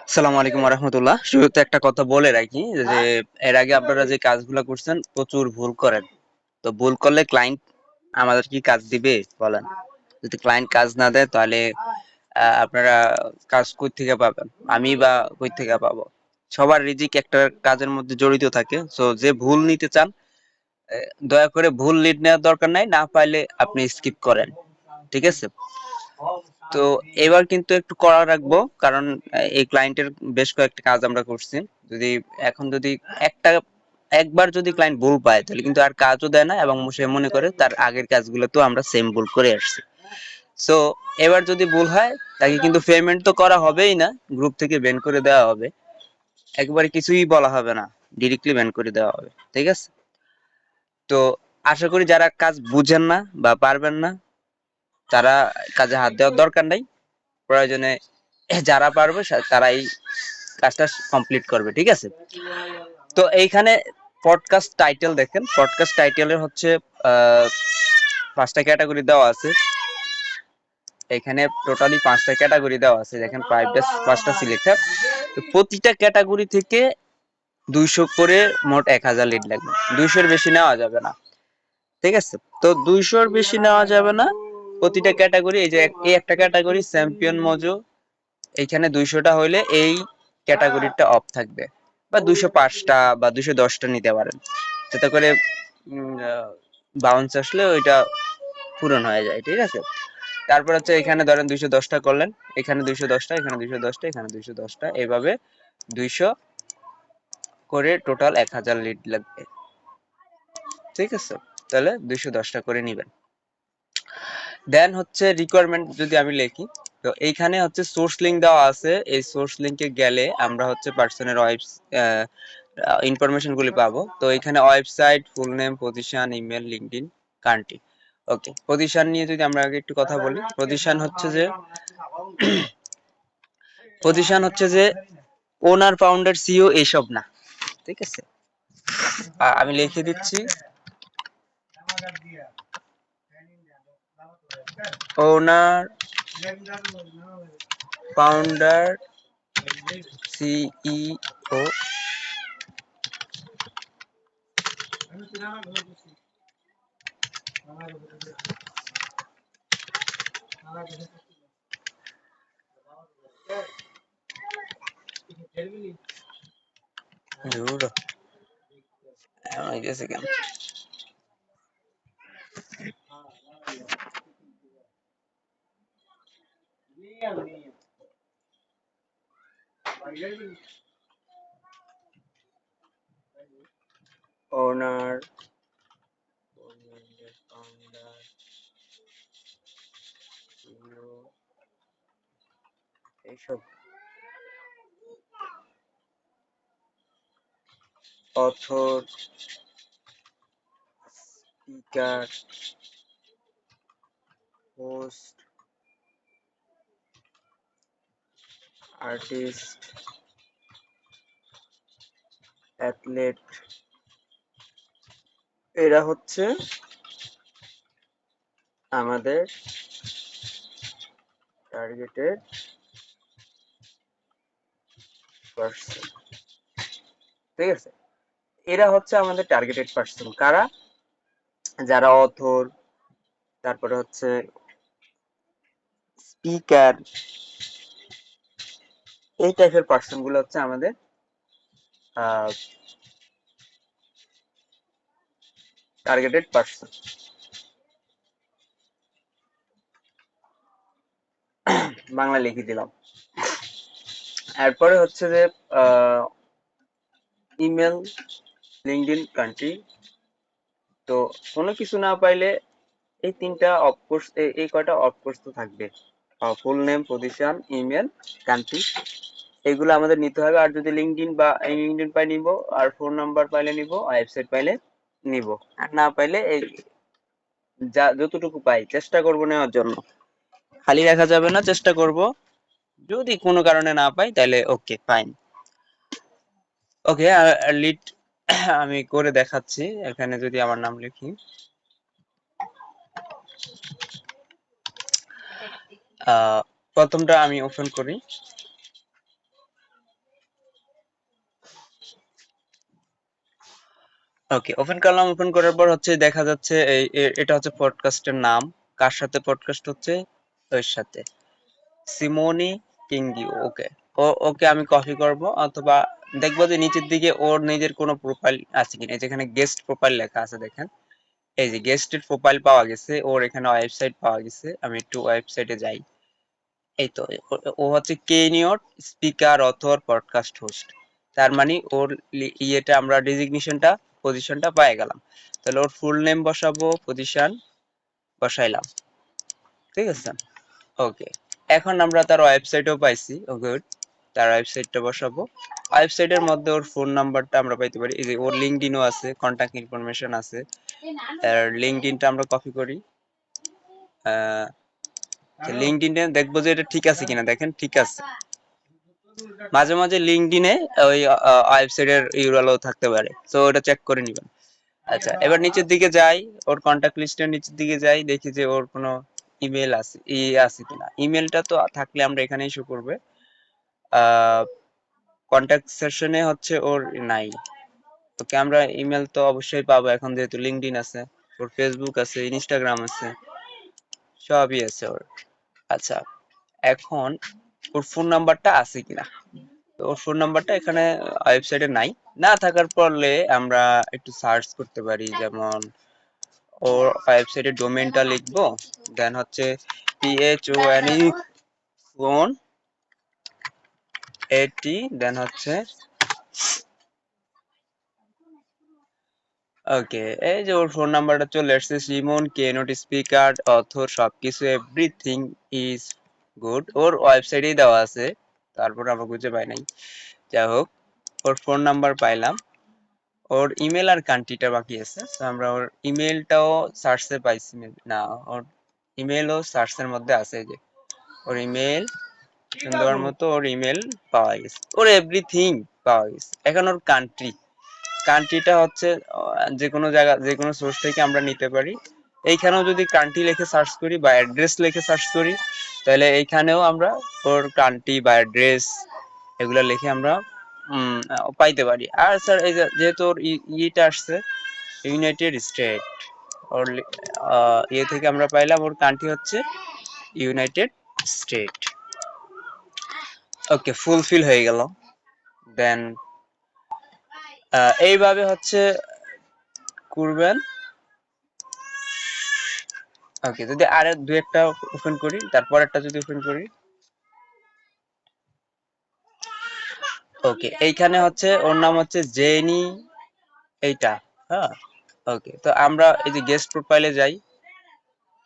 আসসালামু আলাইকুম রাহমাতুল্লাহ। শুরুতে একটা কথা বলে রাখি যে এর আগে আপনারা যে কাজগুলো করছেন প্রচুর ভুল করেন। তো ভুল করলে ক্লায়েন্ট আমাদের কি কাজ দিবে বলেন? যদি ক্লায়েন্ট কাজ না দেয় তাহলে আপনারা কাজ কই থেকে পাবেন? আমি বা কই থেকে পাবো? সবার রিজিক একটা কাজের মধ্যে জড়িত থাকে। সো যে ভুল নিতে চান দয়া করে ভুল লিড নেওয়ার দরকার নাই। না পাইলে আপনি স্কিপ করেন। ঠিক আছে? তো এবার কিন্তু একটু কড়া রাখবো কারণ এই ক্লায়েন্টের বেশ কয়েকটা কাজ আমরা করছি। যদি এখন যদি একটা একবার যদি ক্লায়েন্ট ভুল পায় তাহলে কিন্তু আর কাজও দেয় না এবং সে মনে করে তার আগের কাজগুলো তো আমরা সেম ভুল করে আসছি। সো এবার যদি ভুল হয় তাকে কিন্তু পেমেন্ট তো করা হবেই না, গ্রুপ থেকে ব্যান করে দেওয়া হবে। একবারে কিছুই বলা হবে না, ডিরেক্টলি ব্যান করে দেওয়া হবে। ঠিক আছে? তো আশা করি যারা কাজ বুঝেন না বা পারবেন না তারা কাজে হাত দেওয়ার দরকার নাই। প্রয়োজনে যারা পারবে তারাই কাজটা কমপ্লিট করবে। ঠিক আছে? তো এইখানে পডকাস্ট টাইটেল দেখেন, পডকাস্ট টাইটেলের হচ্ছে আহ, পাঁচটা ক্যাটাগরি দেওয়া আছে। এখানে টোটালি পাঁচটা ক্যাটাগরি দেওয়া আছে, দেখেন পাঁচটা সিলেক্টেড। তো প্রতিটা ক্যাটাগরি থেকে 200 করে মোট 1000 লিড লাগবে। 200-এর বেশি নেওয়া যাবে না। ঠিক আছে? তো 200-এর বেশি নেওয়া যাবে না। প্রতিটা ক্যাটাগরি, এই যে এই একটা ক্যাটাগরি চ্যাম্পিয়ন মজো, এইখানে 200টা হইলে এই ক্যাটাগরিটা অফ থাকবে, বা 205টা বা 210টা নিতে পারেন, যাতে করে বাউন্স আসলে ওইটা পূরণ হয়ে যায়। ঠিক আছে? তারপর হচ্ছে এখানে ধরেন 210টা করলেন, এখানে 210টা, এখানে 210টা, এখানে 210টা, এইভাবে 200 করে টোটাল 1000 লিড লাগবে। ঠিক আছে? তাহলে 210টা করে নিবেন। দেন হচ্ছে রিকোয়ারমেন্ট যদি আমি লিখি, তো এইখানে হচ্ছে সোর্স লিংক দেওয়া আছে। এই সোর্স লিংকে গেলে আমরা হচ্ছে পার্সনের ইনফরমেশন গুলি পাবো। তো এখানে website, full name, position, email, LinkedIn, country. Okay, position নিয়ে যদি আমরা আগে একটু কথা বলি, পজিশন হচ্ছে যে ওনার, ফাউন্ডার, সিইও এইসব না। ঠিক আছে? আমি লিখে দিচ্ছি ওনার, ফাউন্ডার, সিইও, ধুর, গেছে কেন? ওনার, ফাউন্ডার, সিইও, এইসব, author, speaker, host, artist, athlete, এরা হচ্ছে আমাদের টার্গেটেড পার্সন। ঠিক আছে? এরা হচ্ছে আমাদের টার্গেটেড পার্সন। কারা? যারা অথর, তারপরে হচ্ছে স্পিকার, এই টাইপের পার্সন গুলো হচ্ছে আমাদের টার্গেটেড পার্সন। বাংলা লিখে দিলাম। এরপরে হচ্ছে যে ইমেল, লিঙ্কডইন, কান্ট্রি। তো কোনো কিছু না পাইলে এই তিনটা অফকোর্স, এই কয়টা অফকোর্স তো থাকবে। ফুল নেম, পজিশন, ইমেল, কান্ট্রি, এগুলো আমাদের নিতে হবে। আর যদি লিঙ্কডইন পাই নিব, আর ফোন নাম্বার পাইলে নিব, ওয়েবসাইট পাইলে নিব। আর না পাইলে এই যা যতটুকু পাই চেষ্টা করব নেওয়ার জন্য। খালি রাখা যাবে না, চেষ্টা করব। যদি কোনো কারণে না পাই তাহলে ওকে ফাইন। ওকে, লিড আমি করে দেখাচ্ছি। এখানে যদি আমার নাম লিখি, প্রথমটা আমি ওপেন করি। ওকে, ওপেন করলাম। ওপেন করার পর হচ্ছে দেখা যাচ্ছে এটা হচ্ছে পডকাস্টের নাম। কার সাথে পডকাস্ট হচ্ছে? ওর সাথে, সিমোনি কিঙ্গিও। ওকে, ওকে আমি কপি করব, অথবা দেখবো যে নিচের দিকে ওর নিজের কোনো প্রোফাইল আছে কিনা। যেখানে গেস্ট প্রোফাইল লেখা আছে দেখেন, এই যে গেস্টের প্রোফাইল পাওয়া গেছে, ওর এখানে ওয়েবসাইট পাওয়া গেছে। আমি একটু ওয়েবসাইটে যাই। এই তো, ও হচ্ছে কেনিয়ট স্পিকার অথর পডকাস্ট হোস্ট। তার মানে ওর ইয়েটা আমরা ডেজিগনেশনটা, পজিশনটা পেয়ে গেলাম। তাহলে ওর ফুল নেম বসাবো, পজিশন বসাইলাম, ঠিক আছে। ওকে, এখন আমরা তার ওয়েবসাইটও পাইছি। ও গুড, তার ওয়েবসাইটটা বসাবো। ওয়েবসাইটের মধ্যে ওর ফোন নাম্বারটা আমরা পাইতে পারি। এই যে ওর লিঙ্কডইনও আছে, কন্টাক্ট ইনফরমেশন আছে। আর লিঙ্কডইনটা আমরা কপি করি। লিঙ্কডইনে দেখবো যে এটা ঠিক আছে কিনা। দেখেন ঠিক আছে। মাঝে মাঝে লিঙ্কডইনে ওই ওয়েবসাইটের ইউআরএলও থাকতে পারে, তো ওটা চেক করে নিবেন। আচ্ছা, এবার নিচের দিকে যাই, ওর কন্টাক্ট লিস্টের নিচের দিকে যাই, দেখি যে ওর কোনো ইমেল আছে আছে কিনা। ইমেলটা তো থাকলে আমরা এখানেই শো করবে। কন্টাক্ট সেকশনে হচ্ছে ওর নাই। ওকে, আমরা ইমেল তো অবশ্যই পাবো এখন, যেহেতু লিঙ্কডইন আছে, ওর ফেসবুক আছে, ইনস্টাগ্রাম আছে, সবই আছে ওর। আচ্ছা, এখন ওর ফোন নাম্বারটা আছে কিনা। তো ওর ফোন নাম্বারটা এখানে ওয়েবসাইটে নাই। না থাকার পরলে আমরা একটু সার্চ করতে পারি। যেমন ওর ওয়েবসাইটের ডোমেইনটা লিখবো, দেন হচ্ছে PHONE ফোন 80, দেন হচ্ছে ওকে। এই যে ওর ফোন নাম্বারটা চলে আসছে, সিমন কেনট স্পিকার অথর সবকিছু, এভরিথিং ইজ গুড। ওর ওয়েবসাইটেই দেওয়া আছে, তারপর আমরা খুঁজে পাই নাই। যাই হোক, ওর ফোন নাম্বার পাইলাম। ওর ইমেল আর কান্ট্রিটা বাকি আছে, তো আমরা ওর ইমেলটাও সার্চে পাইছি না। ওর ইমেলও সার্চের মধ্যে আছে, এই যে ওর ইমেল, সুন্দর মতো ওর ইমেল পাওয়া গেছে, ওর এভরিথিং পাওয়া গেছে। এখন ওর কান্ট্রি, কান্ট্রিটা হচ্ছে যে কোনো জায়গা, যে কোনো সোর্স থেকে আমরা নিতে পারি। এইখানেও যদি কান্ট্রি লিখে সার্চ করি বা অ্যাড্রেস লিখে সার্চ করি, তাহলে এইখানেও আমরা ওর কান্ট্রি বা অ্যাড্রেস এগুলো লিখে আমরা পাইতে পারি। আর স্যার এই যেহেতু ওর ইটা আসছে ইউনাইটেড স্টেট, ওর ইয়ে থেকে আমরা পাইলাম ওর কান্ট্রি হচ্ছে ইউনাইটেড স্টেট। ওকে, ফুলফিল হয়ে গেল। দেন এইভাবে হচ্ছে করবেন। ওকে, যদি আর দু একটা ওপেন করি, তারপর একটা যদি ওপেন করি। ওকে, এইখানে হচ্ছে ওর নাম হচ্ছে জেনি, এইটা। হ্যাঁ, ওকে, তো আমরা এই যে গেস্ট প্রোফাইলে যাই।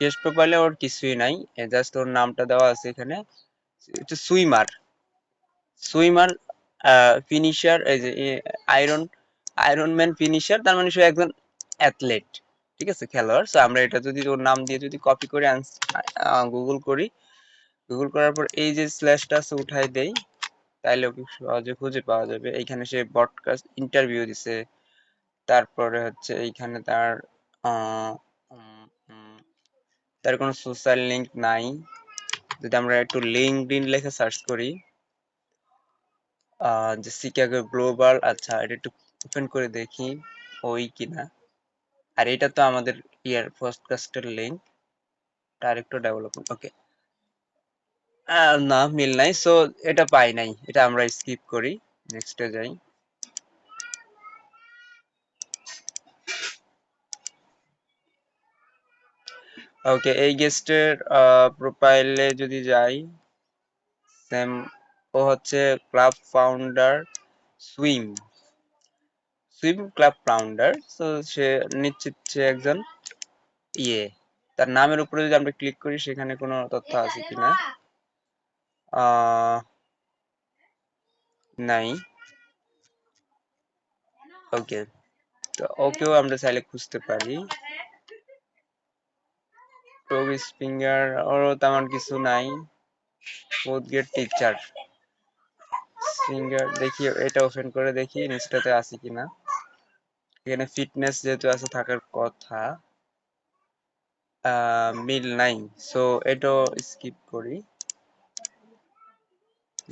গেস্ট প্রোফাইলে ওর কিছুই নাই, জাস্ট ওর নামটা দেওয়া আছে এখানে, সুইমার। সুইমার ফিনিশার, এই যে আয়রন আয়রন ম্যান ফিনিশার, তার মানে সে একজন অ্যাথলেট, ঠিক আছে, খেলোয়াড়। সো আমরা এটা যদি ওর নাম দিয়ে যদি কপি করে গুগল করি, গুগল করার পর এই যে স্ল্যাশটা আছে উঠাই দেই, তাইলে ওকে সহজে খুঁজে পাওয়া যাবে। এইখানে সে ব্রডকাস্ট ইন্টারভিউ দিছে। তারপরে হচ্ছে এইখানে তার আহ, উম, উম, তার কোনো সোশ্যাল লিংক নাই। যদি আমরা একটু লিঙ্কডইন লিখে সার্চ করি, যে শিকাগো গ্লোবাল, আচ্ছা এটা একটু ওপেন করে দেখি ওই কিনা। আর এটা তো আমাদের ইয়ার পডকাস্টের লিংক, তার একটু ডেভেলপমেন্ট। ওকে, না মিল নাই, সো এটা পাই নাই, এটা আমরা স্কিপ করি, নেক্সটে যাই। ওকে, এই গেস্টের প্রোফাইলে যদি যাই, সেম, ও হচ্ছে club founder, swim swim club founder. তো সে নিশ্চিত সে একজন ইয়ে। তার নামের উপরে যদি আমরা ক্লিক করি, সেখানে কোনো তথ্য আছে কিনা, নাই। ওকে, তো ওকেও আমরা চাইলে খুঁজতে পারি। টবি স্প্রিঙ্গার, ওরও তেমন কিছু নাই। ফোর্থ গ্রেড টিচার সিঙ্গার, দেখি এটা ওপেন করে দেখি নিচটাতে আছে কিনা। এখানে ফিটনেস যেহেতু আছে থাকার কথা, মিল নাই, সো এটাও স্কিপ করি,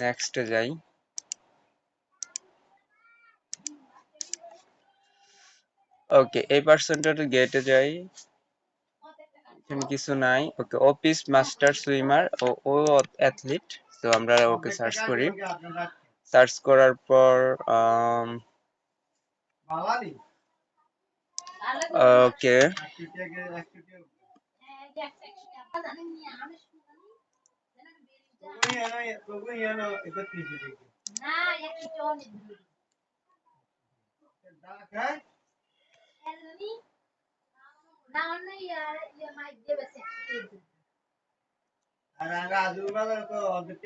নেক্সটে যাই। ওকে, এই পার্সনটার গেটে যাই, এখানে কিছু নাই। ওকে, অফিস মাস্টার সুইমার, ও অ্যাথলিট। তো আমরা ওকে সার্চ করি, সার্চ করার পর ওকে,